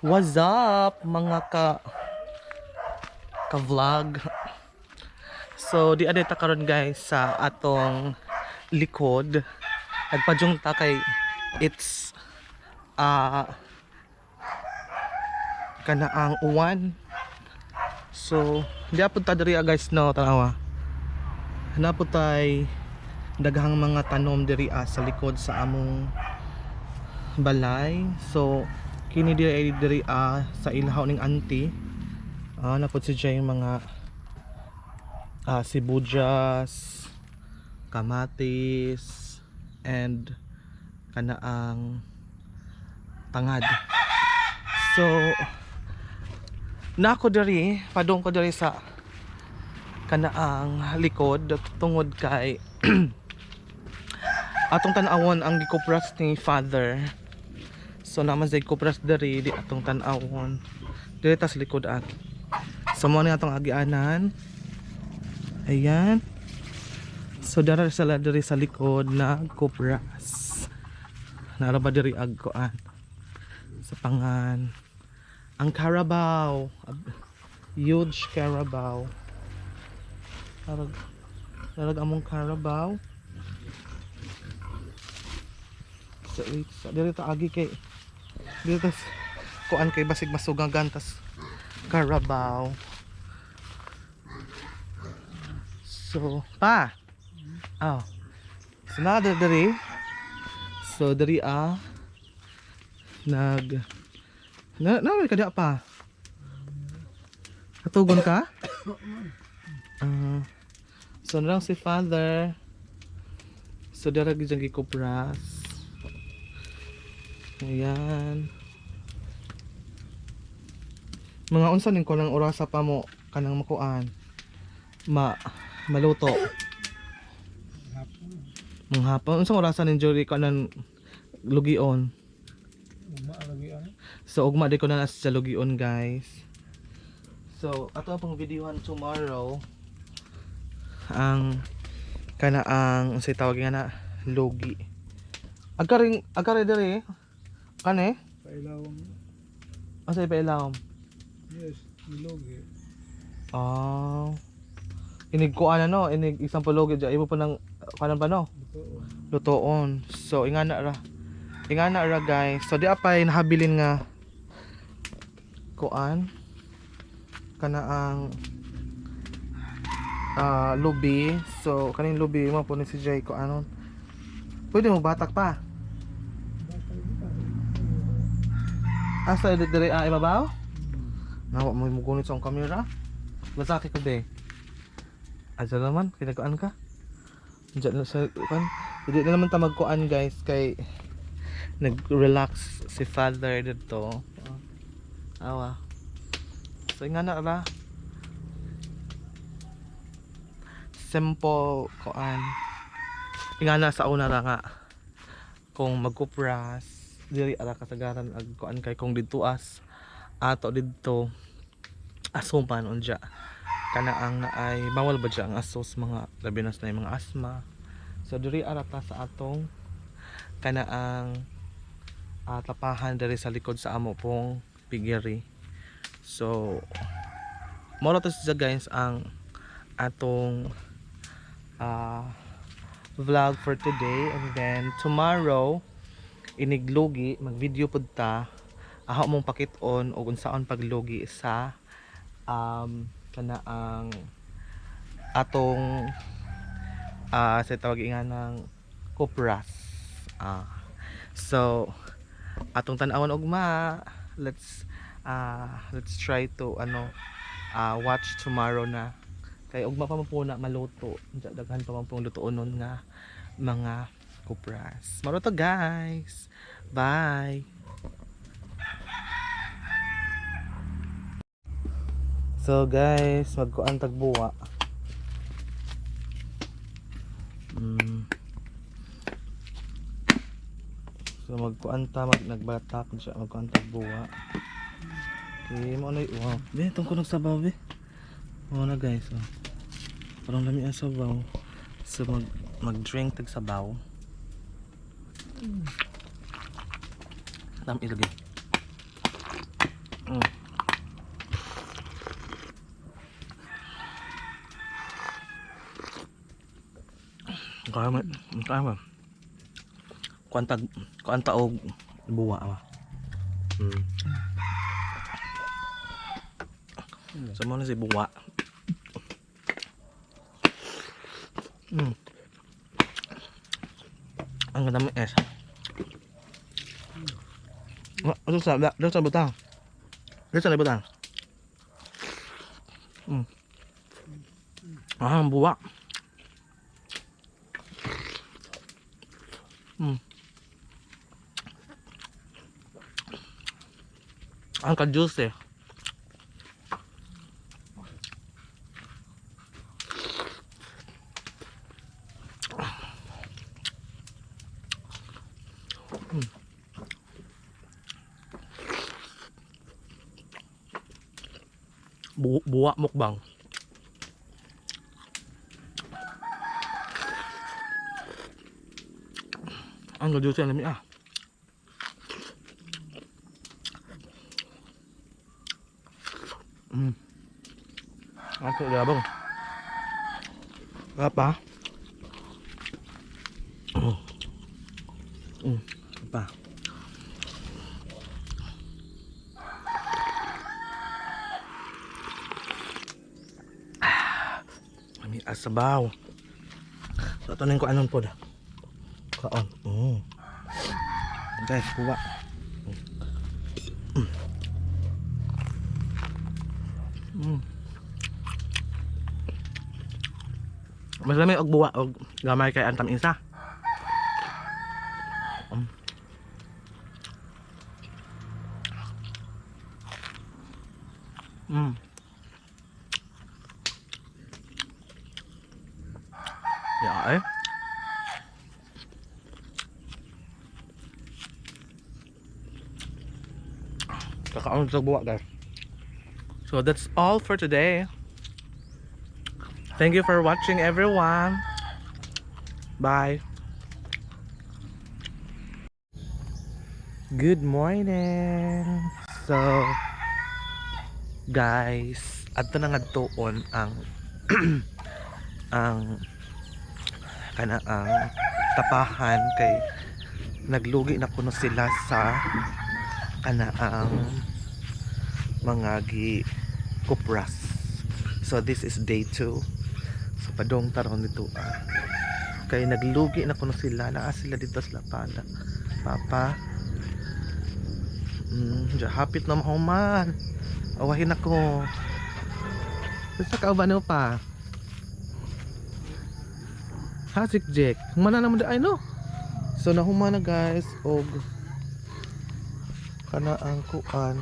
What's up mga ka-vlog? So di adeta karon guys sa atong likod. Nagpadyong ta kay it's kanaang uwan. So di apud ta diri guys no tanawa. Hanapod tay daghang mga tanom diri sa likod sa among balay. So kini diri sa ilhaw ning auntie. Napod si Jay yung mga sibuyas, kamatis, and kanaang tangad. So nako diri, padong ko diri sa kanaang likod tungod kay atong tan-awon ang gikupras ni father. So naman sa gikupras diri di atong tan-awon diri ta sa likod at so mo ni atong agianan. Ayan. So dara sala diri sa likod na kupras. Nara ba diri agkoan sa pangan ang Carabao, huge Carabao. Darag among Carabao. Sa diri ta agi kay diri ta kuan kay basig masugagan tas Carabao. So pa. So na diri. So diri nag na kada pa. Katugon ka? So na lang si father. So dara gyud gikupras. Ayan. Mga unsa ning kanang orasa pa mo kanang makuan? Maluto. Hapon. Unsang orasa ning jury kanang lugion? So ugma di ko na sa lugion guys. So ato pang videohan tomorrow ang kanaang unsay tawag nga na logi. Agkari diri kane? Pailawom. Asa pailawom? Yes, nilogi. Inig ko ano, inig isang palogi dyan, ibo pa ng kanan pa no? Lutoon. So ingana ra guys. So di apay nahabilin nga kuan kanaang lubi. So kaning lubi mo po ni si Jay ko anon. Pwede mo batak pa. Asa dire ibabaw? Nawa mo mugunit sa akong camera. Lasaki ko be. Asa naman kinakuan ka? Diyan na sa kuan. Hindi na naman ta magkuan guys kay nag-relax si father dito. Awa. So nga na ra. Simple kuan. Nga na sa una ra nga. Kung magkupras diri ara kasagaran ag kuan kay kung didtuas ato didto asuman unja kanaang naay bawal ba dya ang asos mga labinas na yung mga asma. So diri ara ta sa atong kanaang tapahan diri sa likod sa amo pong pigiri. So moro to sa guys ang atong vlog for today, and then tomorrow iniglogi mag video pud ta aho mong pakit-on og unsaon paglogi sa kanaang atong sa tawag nga ng kupras. So atong tan-awon ugma, let's try to watch tomorrow na kay ugma pa man po na maluto daghan pa man pong lutuonon nga mga kupras. Maro to guys, bye. So guys, magkuan tagbuwa. So magkuan ta nagbatak siya magkuan tagbuwa. Okay, mo na wow. Be tong kunog sabaw be. Mo na guys, parang lami ang sabaw. So mag-drink tag sabaw. Tam ilagay. Mm. Kaya mo, kaya mo. Kuanta og buwa ba. Hmm. Sa mo na si buwa. Hmm. Ang ganda mo es. Ano sa butang? Ano sa butang? Hmm. Ah, ang buwa. Hmm. Ang ka-juice eh. Buwa mukbang. Ang ka-juice ang lami ah. Hmm. Ako gabong. Apa? Apa? Kami asabaw. So ito na ko anon po da. Kaon. Guys, buwa. Mas lami og buwa og gamay kay antam isa. Yeah, eh. Kakaon sa buwa guys. So that's all for today. Thank you for watching everyone. Bye. Good morning. So guys, adto na ngadtuon ang ang ang tapahan kay naglugi na kuno sila sa ang mga kupras. So this is day 2. So padong taron dito kay naglugi na kuno sila, naa sila dito sa lapala. Papa. Hapit na mahuman. Awahin ako. Basta ka ba pa? Hasik Jack. Humana naman ay no. So nahumana guys og kana ang kuan.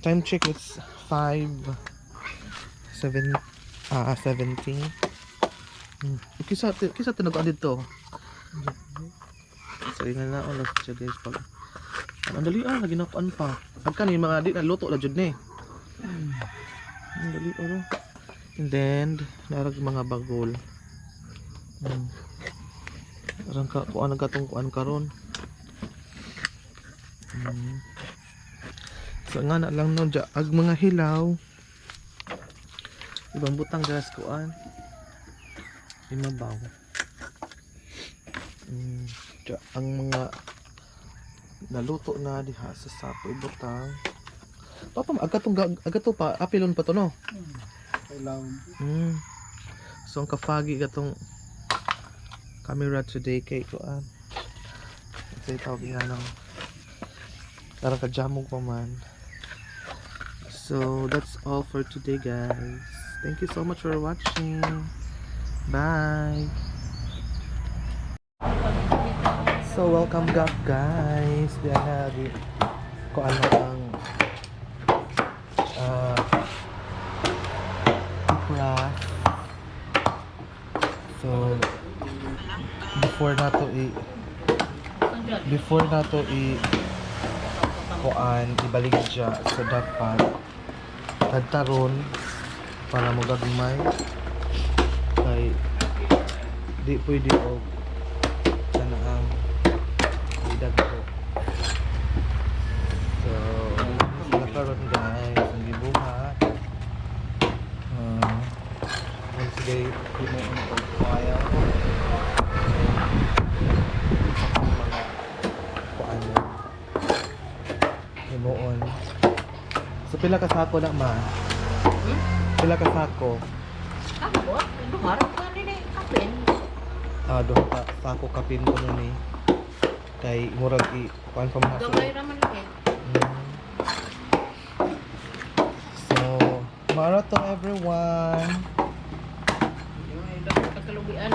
Time check, it's 5:17. Kisa tinagaan dito. So ingon na ulas siya guys pag ang dali lagi na kuan pa. Pagka ni mga di na luto la jud ni. Ang dali and then narag mga bagol. Arang ka kuan nagkatong kuan karon. So nga na lang no ag mga hilaw. Ibang butang gas kuan. Imabaw. Ang mga naluto na diha sa sapo ibutang. Papa agato pa apilon pa to no. Kailangan. So ang kafagi gatong camera today kay kuan. Say tawag yan ng parang kajamog pa man. So that's all for today guys. Thank you so much for watching. Bye. So welcome back guys. Diyan na di ko ano ang craft. So before na to kuan ibalik siya so dapat tagtaron para mo gagmay kay di pwede og sana ang idag ko. So karon guys, ang gibuhat. Kung sige, hindi mo ang pagkaya ko. Mga kuano. Himuon. So pila ka sako na ma? Pila ka sako? Ako, duharap ka rin eh, kapin. Duha ka sako kapin ko nun eh. Kay murag i kuan pa mga Gamay raman eh. So, marathon everyone. Yung dapat pagkalugian.